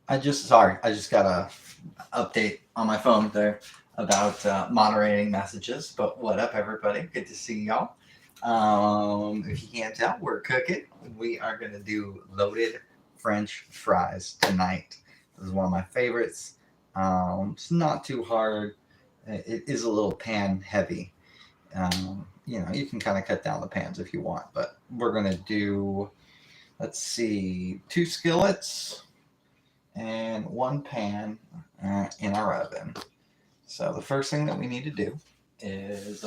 I just got a update on my phone there about moderating messages. But what up, everybody? Good to see y'all. If you can't tell, we're cooking. We are gonna do loaded French fries tonight. This is one of my favorites. It's not too hard. It is a little pan heavy. You can kind of cut down the pans if you want, but we're gonna do. Let's see, 2 skillets and 1 pan in our oven. So the first thing that we need to do is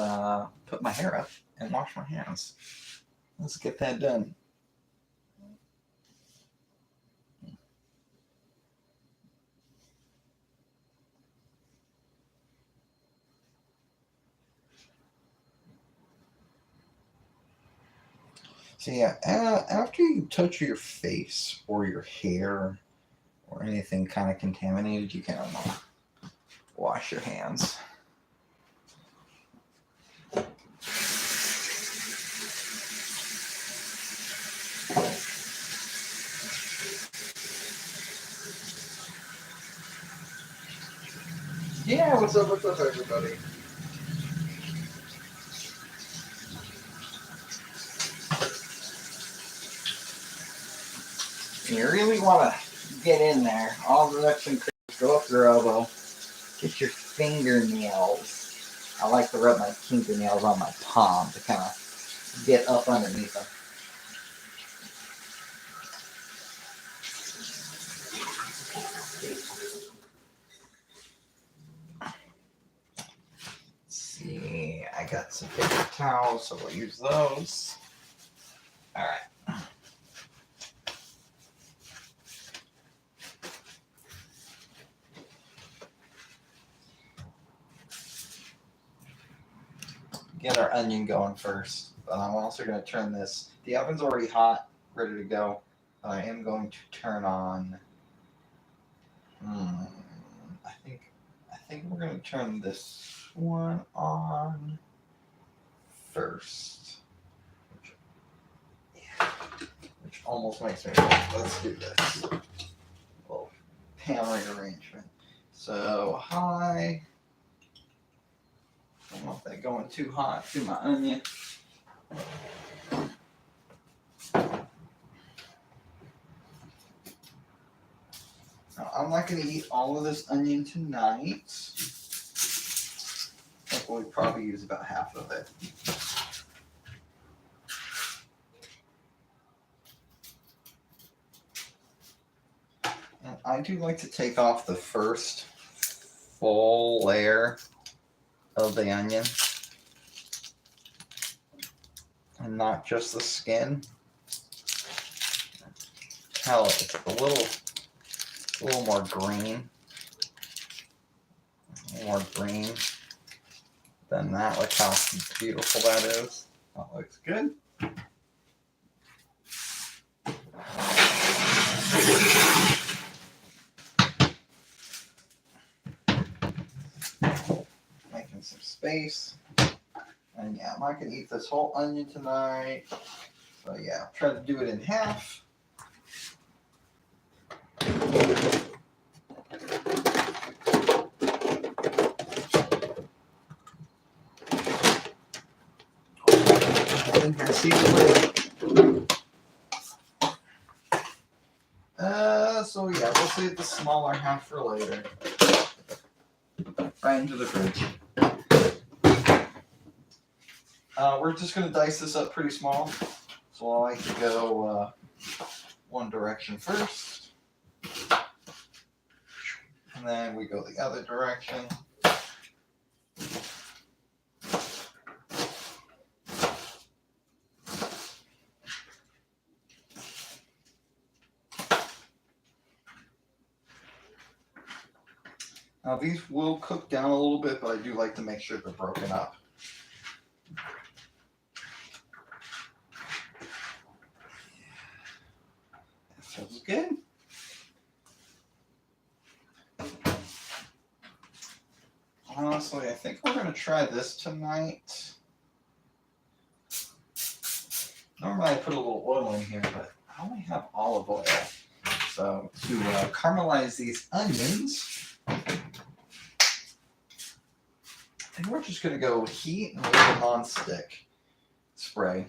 put my hair up and wash my hands. Let's get that done. So yeah, after you touch your face or your hair or anything kind of contaminated, you can wash your hands. Yeah, what's up everybody? You really want to get in there. All the nooks and creeks, go up your elbow. Get your fingernails. I like to rub my fingernails on my palm to kind of get up underneath them. Let's see, I got some paper towels, so we'll use those. All right. Get our onion going first. But I'm also going to turn this. The oven's already hot, ready to go. I am going to turn on. I think we're going to turn this one on first. Which almost makes me think, let's do this. Little pan rearrangement. So high. I don't want that going too hot to my onion. Now, I'm not going to eat all of this onion tonight. I think we'll probably use about half of it. And I do like to take off the first full layer of the onion and not just the skin. Hell, it's a little more green. More green than that. Look how beautiful that is. That looks good. Making some space. And yeah, I'm not going to eat this whole onion tonight. So yeah, I'll try to do it in half. See you later. So yeah, we'll save the smaller half for later. Right into the fridge. We're just going to dice this up pretty small. So I like to go one direction first. And then we go the other direction. Now these will cook down a little bit, but I do like to make sure they're broken up. That feels good. Honestly, I think we're going to try this tonight. Normally I put a little oil in here, but I only have olive oil. So to caramelize these onions, I think we're just going to go heat and a little non-stick spray.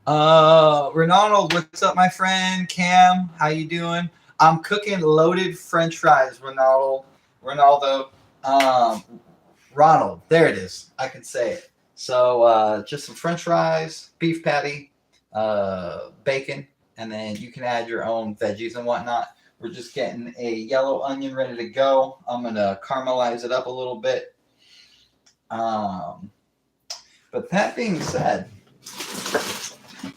Ronaldo, what's up, my friend? Cam, how you doing? I'm cooking loaded French fries, Ronaldo. Ronald, there it is. I can say it. So just some French fries, beef patty, bacon, and then you can add your own veggies and whatnot. We're just getting a yellow onion ready to go. I'm going to caramelize it up a little bit. But that being said,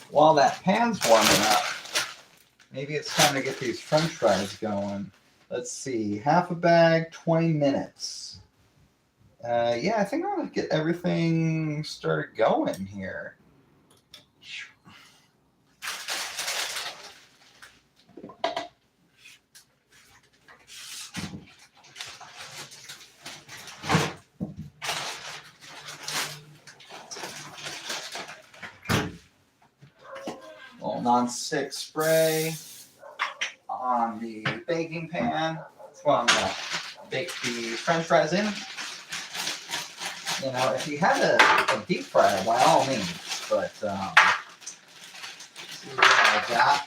while that pan's warming up, maybe it's time to get these French fries going. Let's see, half a bag, 20 minutes. Yeah, I think I'm going to get everything started going here. Little non-stick spray on the baking pan. That's what I'm going to bake the French fries in. You know, if you had a deep fryer, by all means, but see what I got.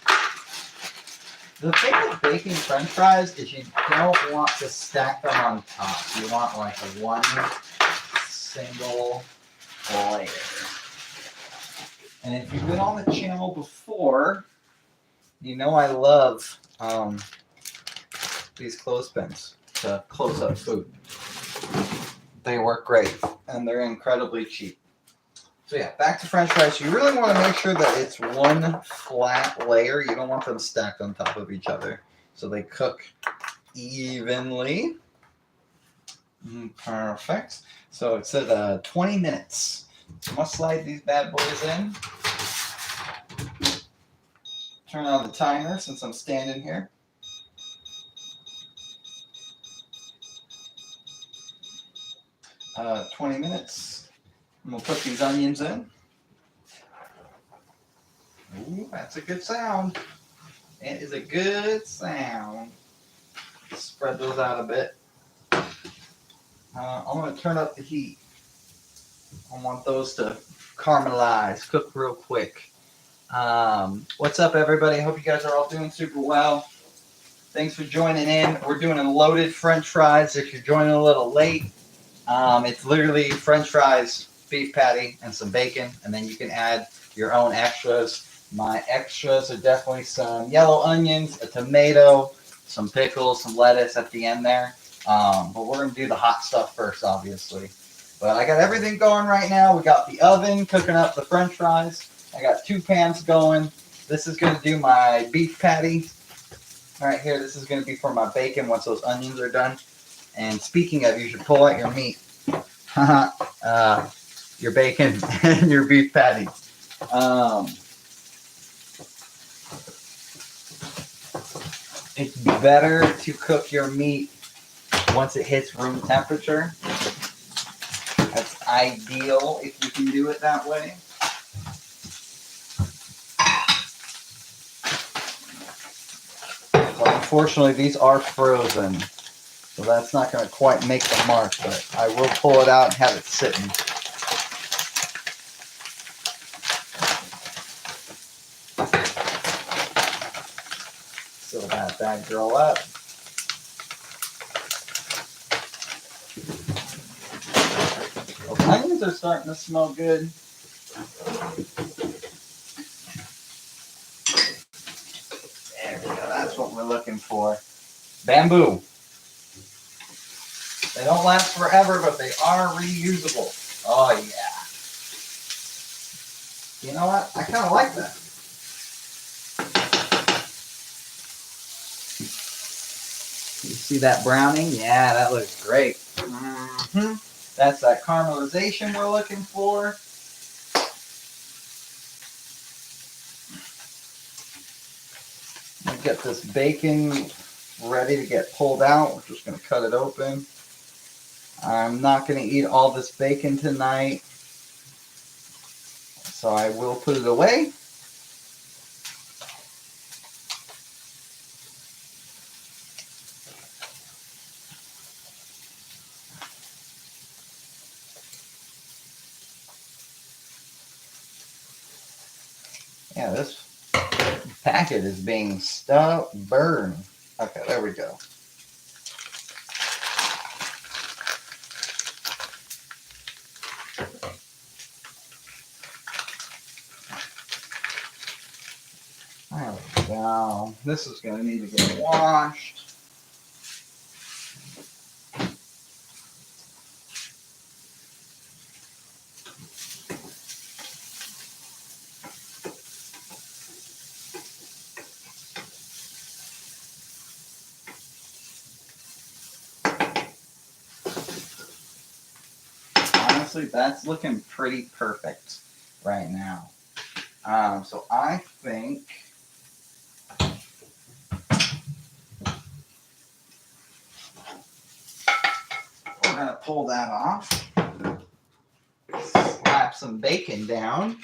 The thing with baking French fries is you don't want to stack them on top. You want like a one single layer. And if you've been on the channel before, you know I love these clothespins to close up food. They work great, and they're incredibly cheap. So yeah, back to French fries. You really want to make sure that it's one flat layer. You don't want them stacked on top of each other, so they cook evenly. Perfect. So it said 20 minutes. So I'm going to slide these bad boys in. Turn on the timer since I'm standing here. Uh, 20 minutes. And we'll put these onions in. Ooh, that's a good sound. It is a good sound. Spread those out a bit. I'm going to turn up the heat. I want those to caramelize, cook real quick. What's up, everybody? I hope you guys are all doing super well. Thanks for joining in. We're doing a loaded French fries. If you're joining a little late, it's literally French fries, beef patty, and some bacon, and then you can add your own extras. My extras are definitely some yellow onions, a tomato, some pickles, some lettuce at the end there. But we're going to do the hot stuff first, obviously. But I got everything going right now. We got the oven cooking up the French fries. I got 2 pans going. This is going to do my beef patty. Right here, this is going to be for my bacon once those onions are done. And speaking of, you should pull out your meat. Your bacon and your beef patty. It's better to cook your meat once it hits room temperature. That's ideal if you can do it that way. But unfortunately, these are frozen, so that's not going to quite make the mark, but I will pull it out and have it sitting. Fill that bad girl up. Those onions are starting to smell good. There we go. That's what we're looking for. Bamboo. They don't last forever, but they are reusable. Oh, yeah. You know what? I kind of like that. You see that browning? Yeah, that looks great. Mm-hmm. That's that caramelization we're looking for. I'll get this bacon ready to get pulled out. We're just going to cut it open. I'm not going to eat all this bacon tonight, so I will put it away. Yeah, this packet is being stubborn. Okay, there we go. There we go. This is going to need to get washed. Honestly, that's looking pretty perfect right now. So I think we're going to pull that off. Slap some bacon down.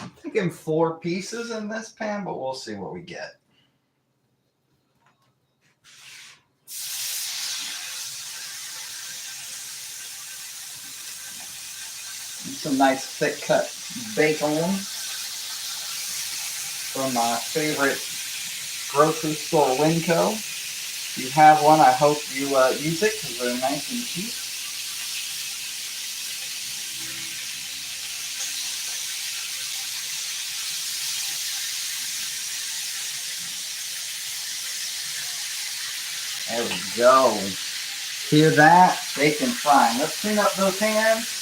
I'm thinking 4 pieces in this pan, but we'll see what we get. Some nice thick cut bacon from my favorite grocery store, Winco. If you have one, I hope you use it because they're nice and cheap. There we go. Hear that? Bacon frying. Let's clean up those hands.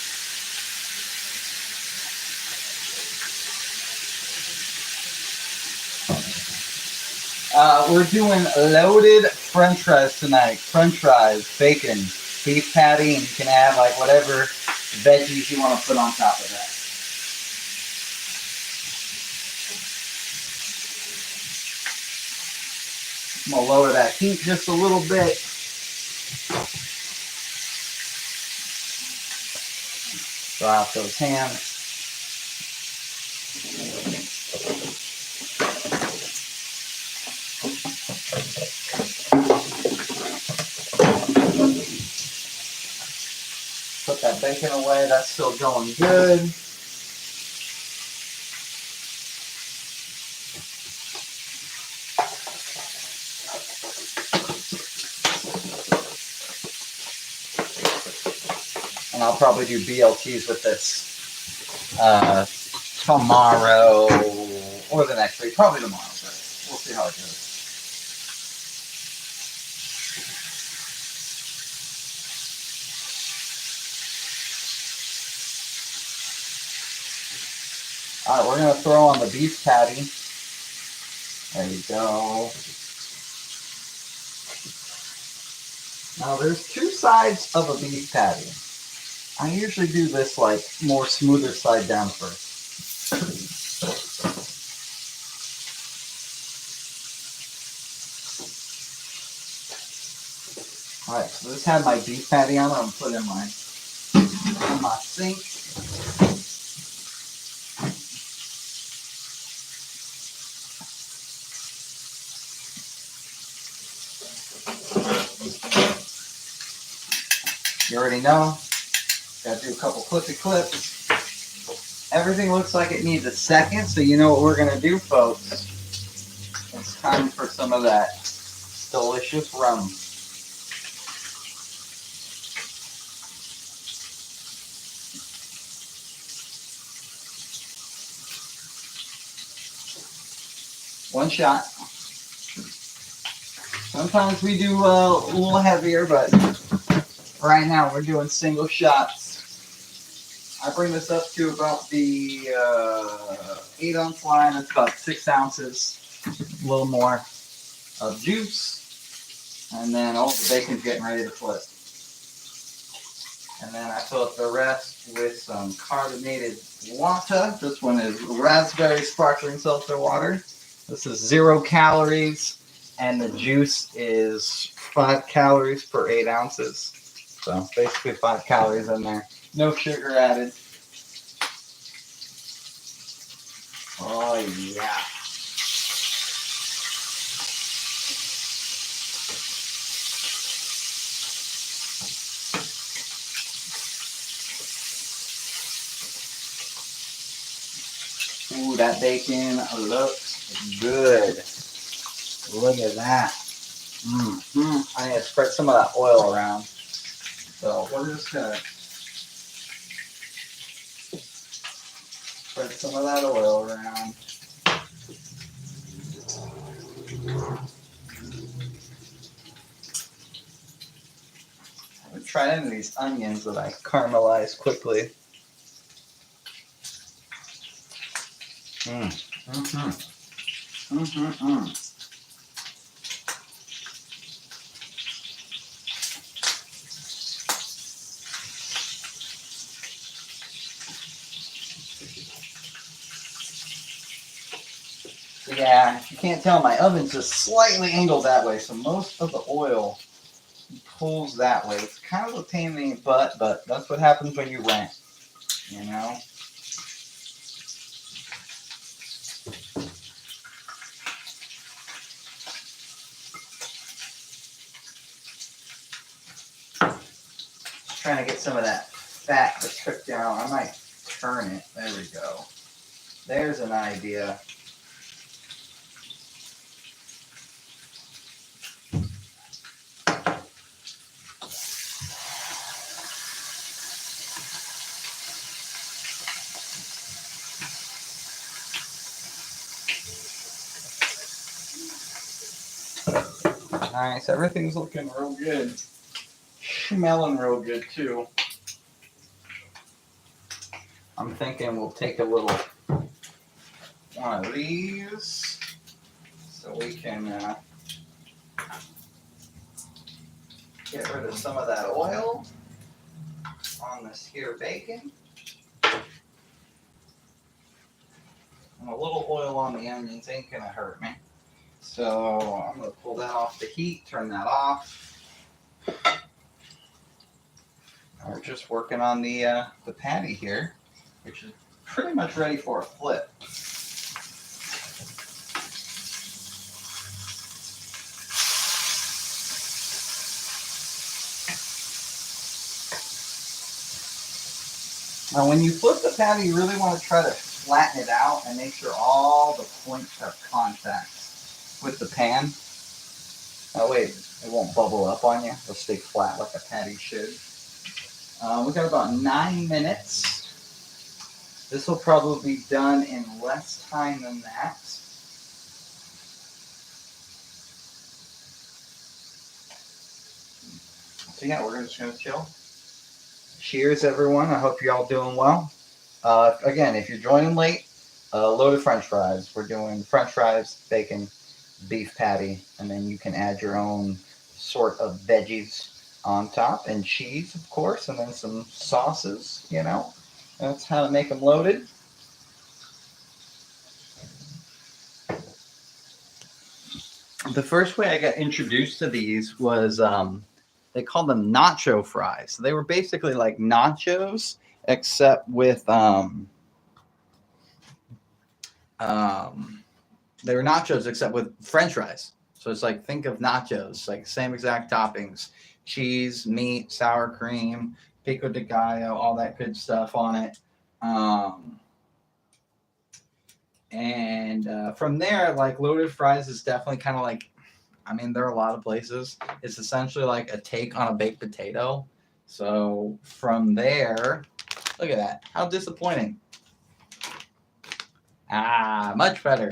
We're doing loaded French fries tonight. French fries, bacon, beef patty, and you can add like whatever veggies you want to put on top of that. I'm going to lower that heat just a little bit. Dry off those hams. Put that bacon away. That's still going good. And I'll probably do BLTs with this tomorrow or the next week. Probably tomorrow, but we'll see how it goes. All right, we're going to throw on the beef patty. There you go. Now, there's 2 sides of a beef patty. I usually do this like more smoother side down first. All right, so this had my beef patty on it. I'm putting in my sink. You already know. Got to do a couple clippy clips. Everything looks like it needs a second, so you know what we're going to do, folks. It's time for some of that delicious rum. One shot. Sometimes we do a little heavier, but right now we're doing single shots. I bring this up to about the 8-ounce line. That's about 6 ounces, a little more of juice, and then all the bacon's getting ready to flip. And then I fill up the rest with some carbonated water. This one is raspberry sparkling seltzer water. This is 0 calories, and the juice is 5 calories per 8 ounces. So basically 5 calories in there. No sugar added. Oh, yeah. Ooh, that bacon looks good. Look at that. I need to spread some of that oil around. So we're just going to spread some of that oil around. I'm trying into these onions that I caramelize quickly. Yeah, if you can't tell, my oven's just slightly angled that way, so most of the oil pulls that way. It's kind of a pain in the butt, but that's what happens when you rent, you know? Just trying to get some of that fat to cook down. I might turn it. There we go. There's an idea. Nice. Everything's looking real good. Smelling real good, too. I'm thinking we'll take a little one of these so we can get rid of some of that oil on this here bacon. And a little oil on the onions ain't gonna hurt me. So I'm gonna pull that off the heat, turn that off. We're just working on the patty here, which is pretty much ready for a flip. Now, when you flip the patty, you really want to try to flatten it out and make sure all the points have contact with the pan. That way it won't bubble up on you. It'll stay flat like a patty should. We've got about 9 minutes. This will probably be done in less time than that. So yeah, we're just going to chill. Cheers, everyone. I hope you're all doing well. Again, if you're joining late, loaded French fries. We're doing French fries, bacon, beef patty, and then you can add your own sort of veggies on top, and cheese, of course, and then some sauces, you know. That's how to make them loaded. The first way I got introduced to these was they called them nacho fries. So they were basically like nachos, except with they were nachos except with French fries. So it's like, think of nachos, like same exact toppings, cheese, meat, sour cream, pico de gallo, all that good stuff on it. And from there, like loaded fries is definitely kind of like, I mean, there are a lot of places. It's essentially like a take on a baked potato. So from there, look at that. How disappointing. Much better.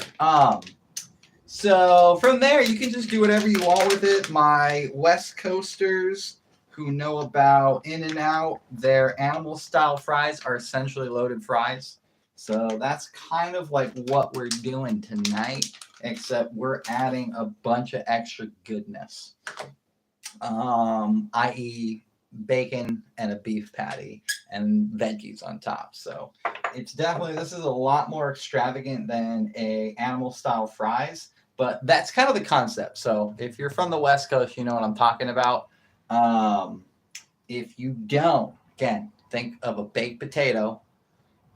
So from there, you can just do whatever you want with it. My West Coasters who know about In-N-Out, their animal style fries are essentially loaded fries. So that's kind of like what we're doing tonight, except we're adding a bunch of extra goodness, i.e. bacon and a beef patty and veggies on top. So it's definitely, this is a lot more extravagant than a animal style fries, but that's kind of the concept. So if you're from the West Coast, you know what I'm talking about. If you don't, again, think of a baked potato,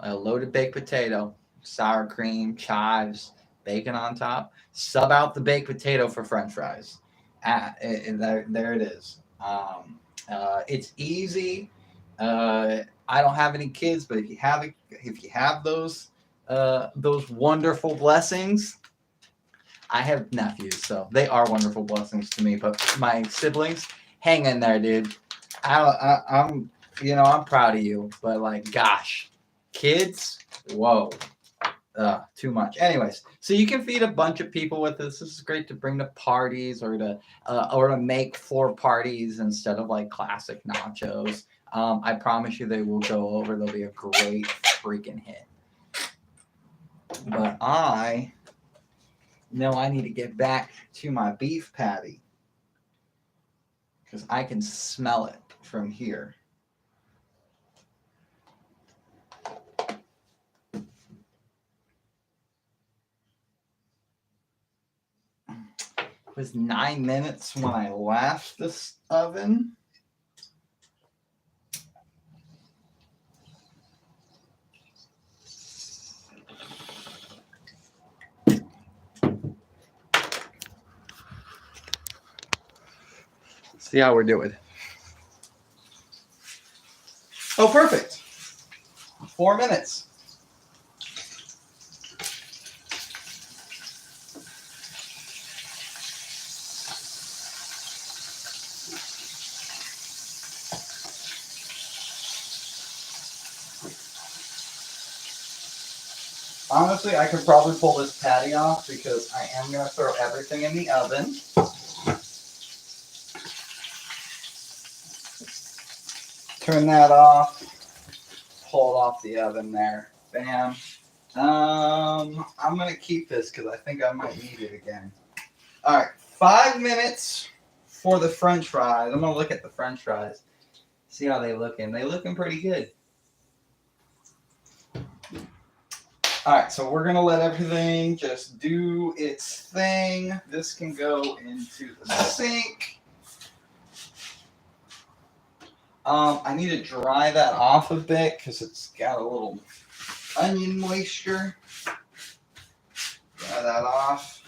a loaded baked potato, sour cream, chives, bacon on top. Sub out the baked potato for French fries. There it is. It's easy. I don't have any kids, but if you have those those wonderful blessings. I have nephews, so they are wonderful blessings to me. But my siblings, hang in there, dude. I'm, I'm proud of you. But like, gosh, kids, whoa, too much. Anyways, so you can feed a bunch of people with this. This is great to bring to parties or to make for parties instead of like classic nachos. I promise you, they will go over. They'll be a great freaking hit. But I need to get back to my beef patty because I can smell it from here. It was 9 minutes when I left this oven. See how we're doing. Oh, perfect. 4 minutes. Honestly, I could probably pull this patty off because I am going to throw everything in the oven. Turn that off. Pull it off the oven there. Bam. I'm going to keep this because I think I might need it again. All right, 5 minutes for the French fries. I'm going to look at the French fries. See how they looking. They looking pretty good. All right, so we're going to let everything just do its thing. This can go into the sink. I need to dry that off a bit because it's got a little onion moisture. Dry that off.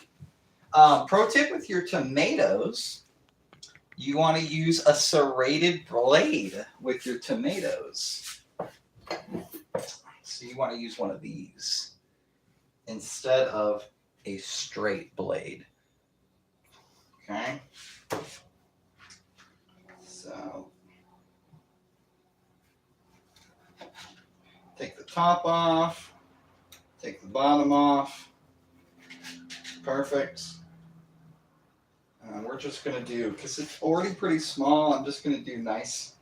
Pro tip with your tomatoes, you want to use a serrated blade with your tomatoes. So you want to use one of these instead of a straight blade. Okay? So take the top off, take the bottom off. Perfect. We're just going to do, because it's already pretty small, I'm just going to do nice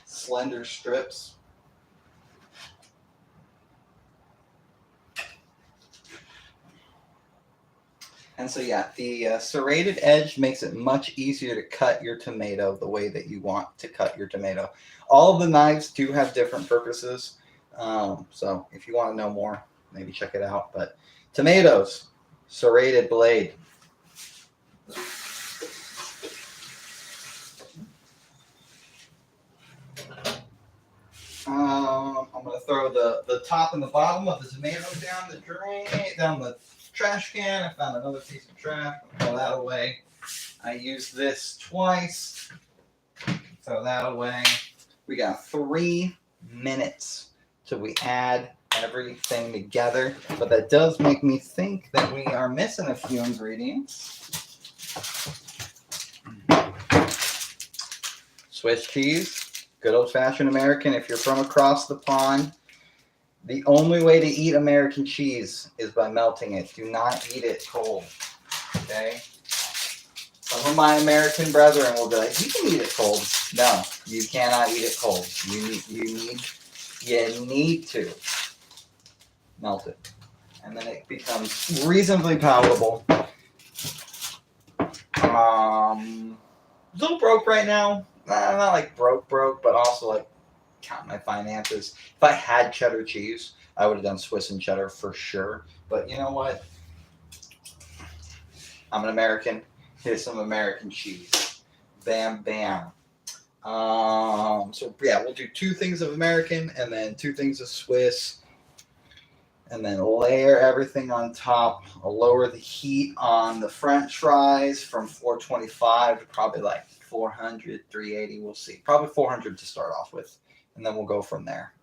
slender strips. And so yeah, the serrated edge makes it much easier to cut your tomato the way that you want to cut your tomato. All of the knives do have different purposes. So if you want to know more, maybe check it out. But tomatoes, serrated blade. I'm going to throw the top and the bottom of the tomato down the drain, down the trash can. I found another piece of trash. I'll throw that away. I used this twice. Throw that away. We got 3 minutes till we add everything together. But that does make me think that we are missing a few ingredients. Swiss cheese. Good old-fashioned American. If you're from across the pond, the only way to eat American cheese is by melting it. Do not eat it cold. Okay? Some of my American brethren will be like, you can eat it cold. No, you cannot eat it cold. You need to melt it. And then it becomes reasonably palatable. A little broke right now. Not like broke, but also like count my finances. If I had cheddar cheese, I would have done Swiss and cheddar for sure. But you know what? I'm an American. Here's some American cheese. Bam, bam. So yeah, we'll do 2 things of American and then 2 things of Swiss. And then layer everything on top. I'll lower the heat on the French fries from 425 to probably like 400, 380. We'll see. Probably 400 to start off with. And then we'll go from there.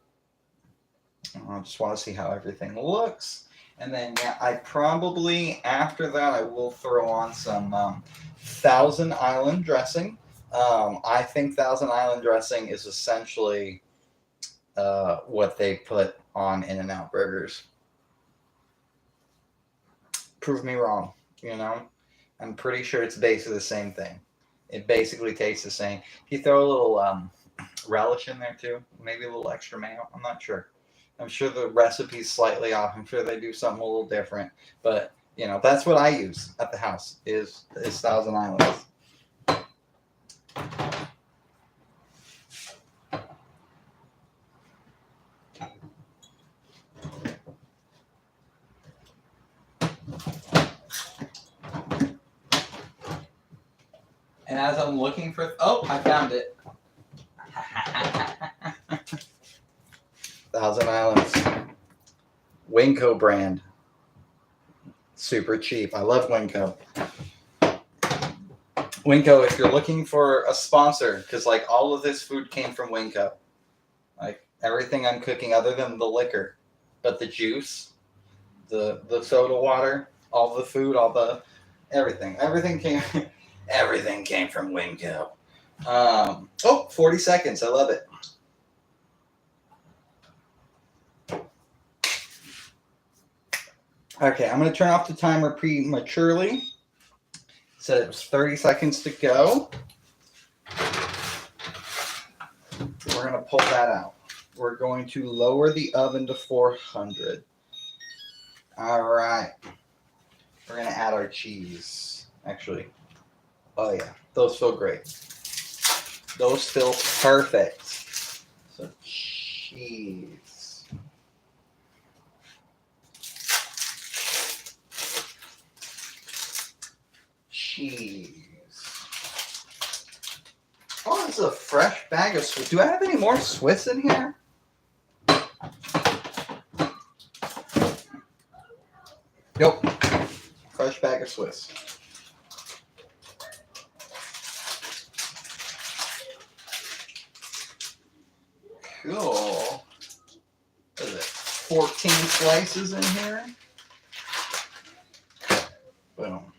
I just want to see how everything looks. And then, yeah, I probably, after that, I will throw on some Thousand Island dressing. I think Thousand Island dressing is essentially what they put on In-N-Out burgers. Prove me wrong, you know? I'm pretty sure it's basically the same thing. It basically tastes the same. If you throw a little relish in there too, maybe a little extra mayo, I'm not sure. I'm sure the recipe's slightly off. I'm sure they do something a little different. But, you know, that's what I use at the house is Thousand Islands. And as I'm looking for, oh, I found it. Thousand Islands. Winco brand. Super cheap. I love Winco. Winco, if you're looking for a sponsor, because like all of this food came from Winco. Like everything I'm cooking other than the liquor, but the juice, the soda water, all the food, all the everything came everything came from Winco. 40 seconds. I love it. Okay, I'm going to turn off the timer prematurely. Said it was 30 seconds to go. We're going to pull that out. We're going to lower the oven to 400. All right. We're going to add our cheese. Actually, oh yeah, those feel great. Those feel perfect. So cheese. Cheese. Oh, this is a fresh bag of Swiss. Do I have any more Swiss in here? Nope. Fresh bag of Swiss. Cool. What is it? 14 slices in here. Boom.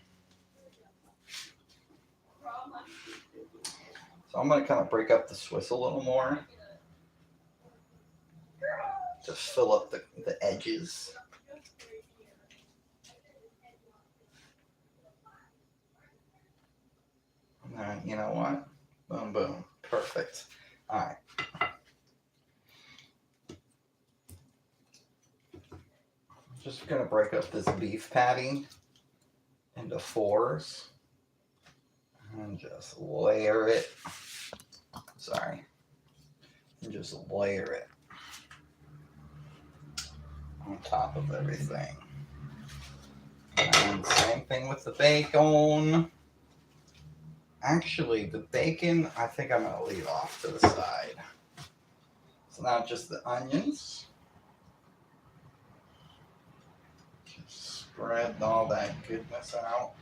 So I'm going to kind of break up the Swiss a little more to fill up the edges. And then, you know what? Boom, boom. Perfect. All right. Just going to break up this beef patty into 4s and just layer it. Sorry. And just layer it on top of everything. And same thing with the bacon. Actually, the bacon, I think I'm going to leave off to the side. So now just the onions. Just spread all that goodness out.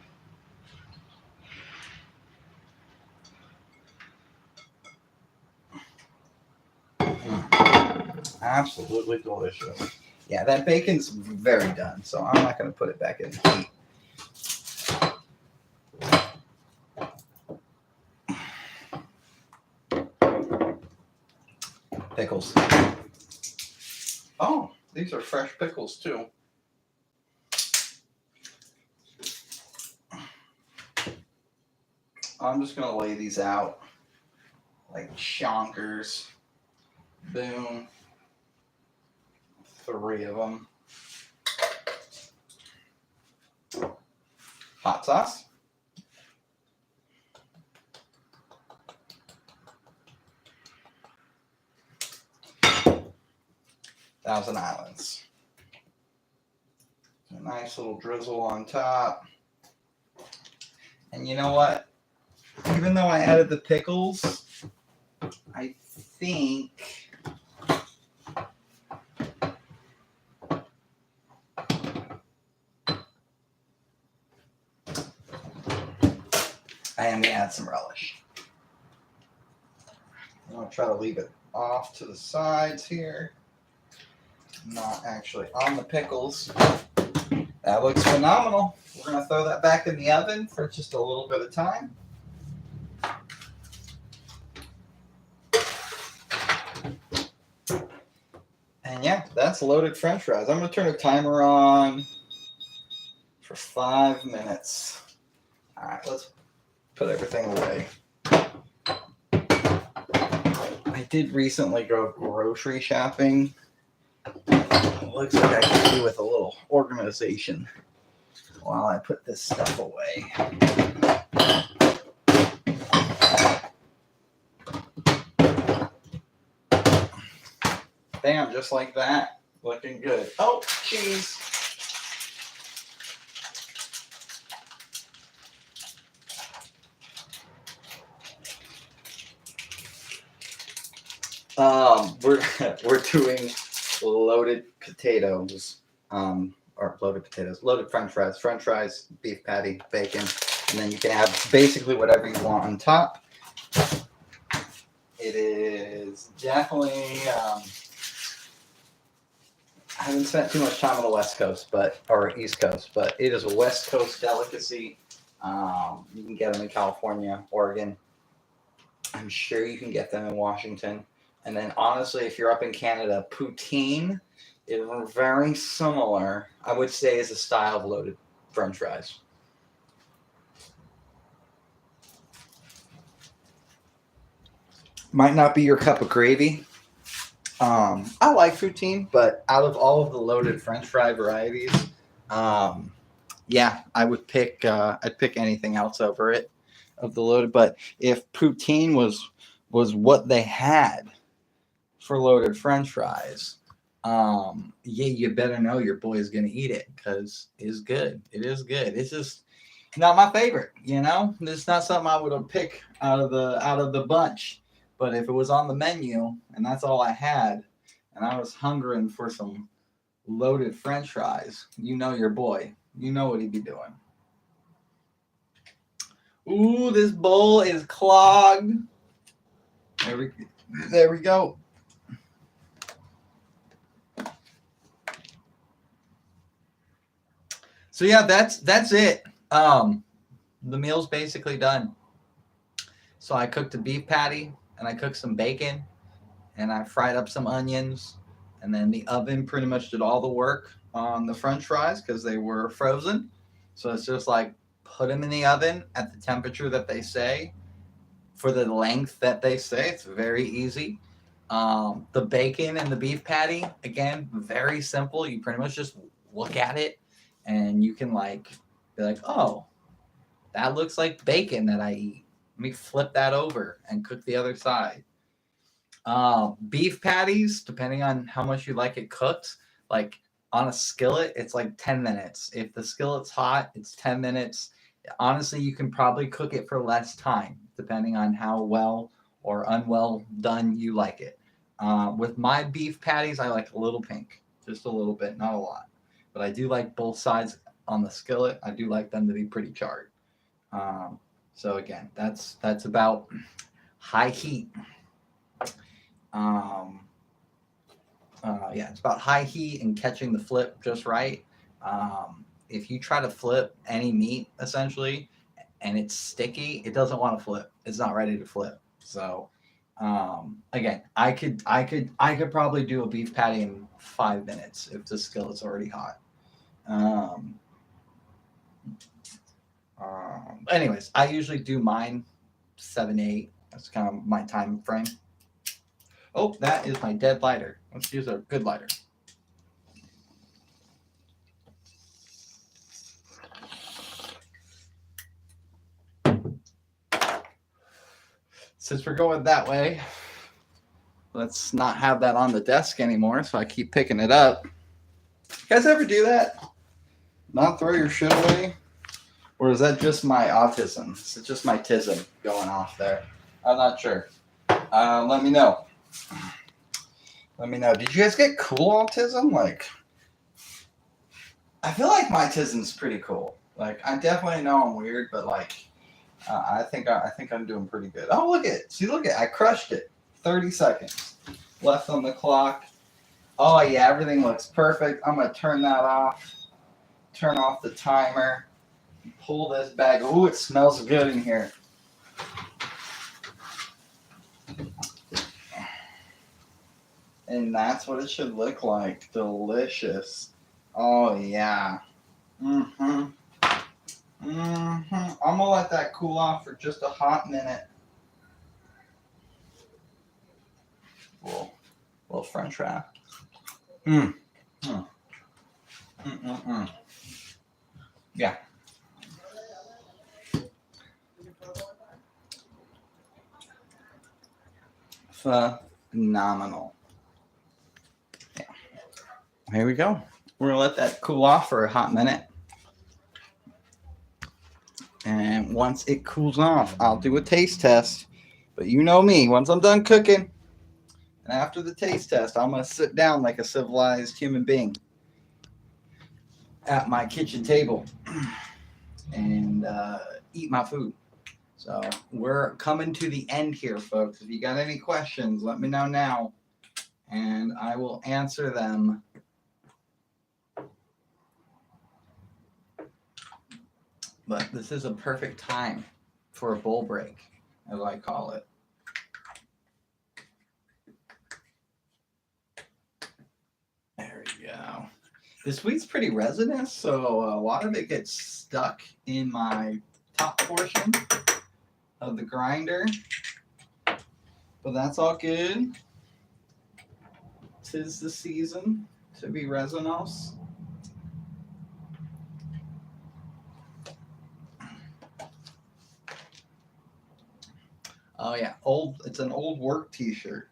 Absolutely delicious. Yeah, that bacon's very done, so I'm not going to put it back in the heat. Pickles. Oh, these are fresh pickles too. I'm just going to lay these out like chonkers. Boom. 3 of them. Hot sauce. Thousand Islands. A nice little drizzle on top. And you know what? Even though I added the pickles, I think I am going to add some relish. I'm going to try to leave it off to the sides here. not actually on the pickles. That looks phenomenal. We're going to throw that back in the oven for just a little bit of time. And yeah, that's loaded French fries. I'm going to turn the timer on for 5 minutes. All right, let's put everything away. I did recently go grocery shopping. It looks like I could do with a little organization while I put this stuff away. Bam, just like that. Looking good. Oh, cheese. We're doing loaded potatoes, or loaded French fries, beef patty, bacon, and then you can have basically whatever you want on top. It is definitely. I haven't spent too much time on the West Coast, or East Coast, but it is a West Coast delicacy. You can get them in California, Oregon. I'm sure you can get them in Washington. And then, honestly, if you're up in Canada, poutine is very similar, I would say, as a style of loaded French fries. Might not be your cup of gravy. I like poutine, but out of all of the loaded French fry varieties, yeah, I would pick. I'd pick anything else over it of the loaded. But if poutine was what they had for loaded French fries, yeah, you better know your boy is gonna eat it because it's good. It is good. It's just not my favorite. You know, it's not something I would have picked out of the bunch. But if it was on the menu and that's all I had, and I was hungering for some loaded French fries, you know your boy. You know what he'd be doing. Ooh, this bowl is clogged. There we go. So yeah, that's it. The meal's basically done. So I cooked a beef patty and I cooked some bacon and I fried up some onions, and then the oven pretty much did all the work on the French fries because they were frozen. So it's just like put them in the oven at the temperature that they say for the length that they say. It's very easy. The bacon and the beef patty, again, very simple. You pretty much just look at it and you can like be like, oh, that looks like bacon that I eat. Let me flip that over and cook the other side. Beef patties, depending on how much you like it cooked, like on a skillet, it's like 10 minutes. If the skillet's hot, it's 10 minutes. Honestly, you can probably cook it for less time, depending on how well or unwell done you like it. With my beef patties, I like a little pink, just a little bit, not a lot. But I do like both sides on the skillet. I do like them to be pretty charred. So again, that's about high heat. Yeah, it's about high heat and catching the flip just right. If you try to flip any meat essentially and it's sticky, it doesn't want to flip. It's not ready to flip. So again, I could probably do a beef patty in 5 minutes if the skillet's already hot. Anyways, I usually do mine 7 to 8. That's kind of my time frame. Oh, that is my dead lighter. Let's use a good lighter. Since we're going that way, let's not have that on the desk anymore, so I keep picking it up. You guys ever do that? Not throw your shit away? Or is that just my autism? Is it just my tism going off there? I'm not sure. Let me know. Let me know. Did you guys get cool autism? Like, I feel like my tism's pretty cool. Like, I definitely know I'm weird, but like, I think I'm doing pretty good. Oh, look at it. See, look at it. I crushed it. 30 seconds left on the clock. Oh yeah, everything looks perfect. I'm gonna turn that off. Turn off the timer. Pull this bag. Ooh, it smells good in here. And that's what it should look like. Delicious. Oh yeah. Mm-hmm. Mm-hmm. I'm gonna let that cool off for just a hot minute. Little French wrap. Mm. Mm. Mm-mm-mm. Yeah. Phenomenal. Yeah. Here we go. We're gonna let that cool off for a hot minute. And once it cools off, I'll do a taste test. But you know me, once I'm done cooking, and after the taste test, I'm going to sit down like a civilized human being at my kitchen table and eat my food. So we're coming to the end here, folks. If you got any questions, let me know now, and I will answer them. But this is a perfect time for a bowl break, as I call it. There we go. This wheat's pretty resinous, so a lot of it gets stuck in my top portion of the grinder. But that's all good. 'Tis the season to be resinos. Oh yeah, it's an old work t-shirt.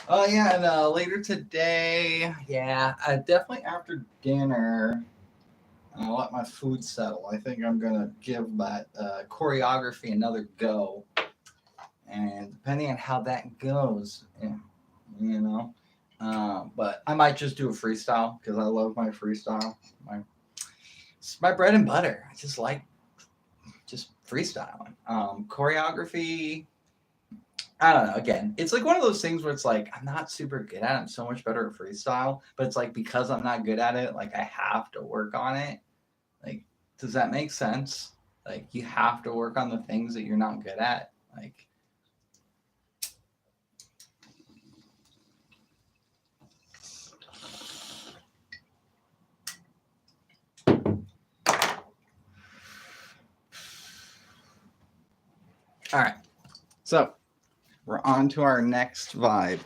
Oh yeah, and later today, definitely after dinner, I'll let my food settle. I think I'm gonna give that choreography another go, and depending on how that goes, you know. But I might just do a freestyle because I love my freestyle. It's my bread and butter. I just like freestyling. Choreography, I don't know. Again, it's like one of those things where it's like I'm not super good at it. I'm so much better at freestyle, but it's like because I'm not good at it, like I have to work on it. Like, does that make sense? Like you have to work on the things that you're not good at. Like, all right. So we're on to our next vibe.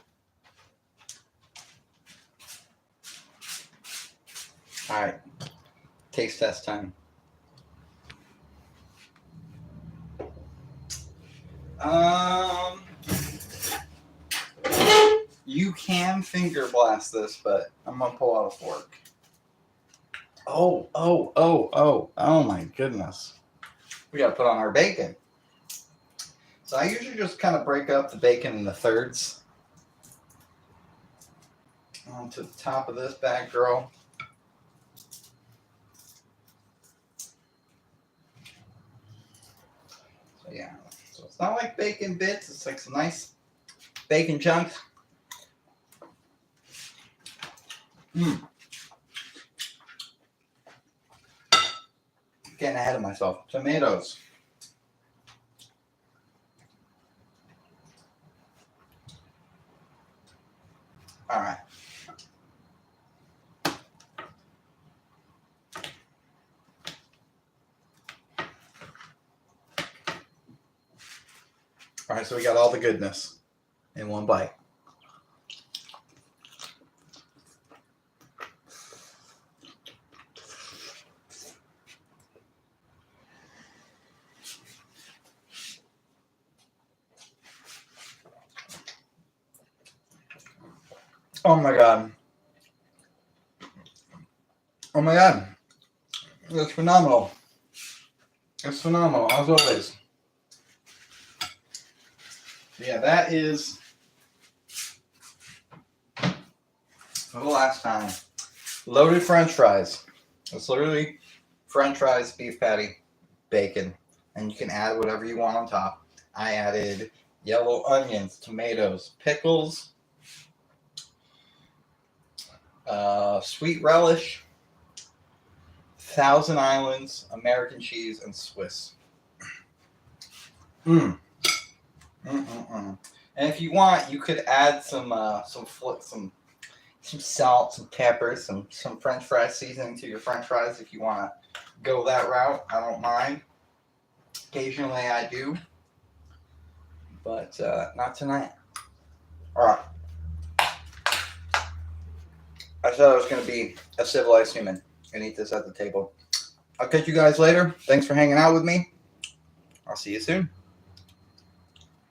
All right. Taste test time. You can finger blast this, but I'm gonna pull out a fork. Oh my goodness. We gotta put on our bacon. So I usually just kind of break up the bacon into thirds. Onto the top of this bad girl. So yeah, so it's not like bacon bits, it's like some nice bacon chunks. Getting ahead of myself. Tomatoes. All right. All right, so we got all the goodness in one bite. Oh my God. Oh my God. It's phenomenal. It's phenomenal, as always. Yeah, that is for the last time. Loaded French fries. That's literally French fries, beef patty, bacon, and you can add whatever you want on top. I added yellow onions, tomatoes, pickles, sweet relish, Thousand Islands, American cheese, and Swiss. And if you want, you could add some salt, some pepper, some French fry seasoning to your French fries if you want to go that route. I don't mind. Occasionally I do, but not tonight. All right. I said I was going to be a civilized human and eat this at the table. I'll catch you guys later. Thanks for hanging out with me. I'll see you soon.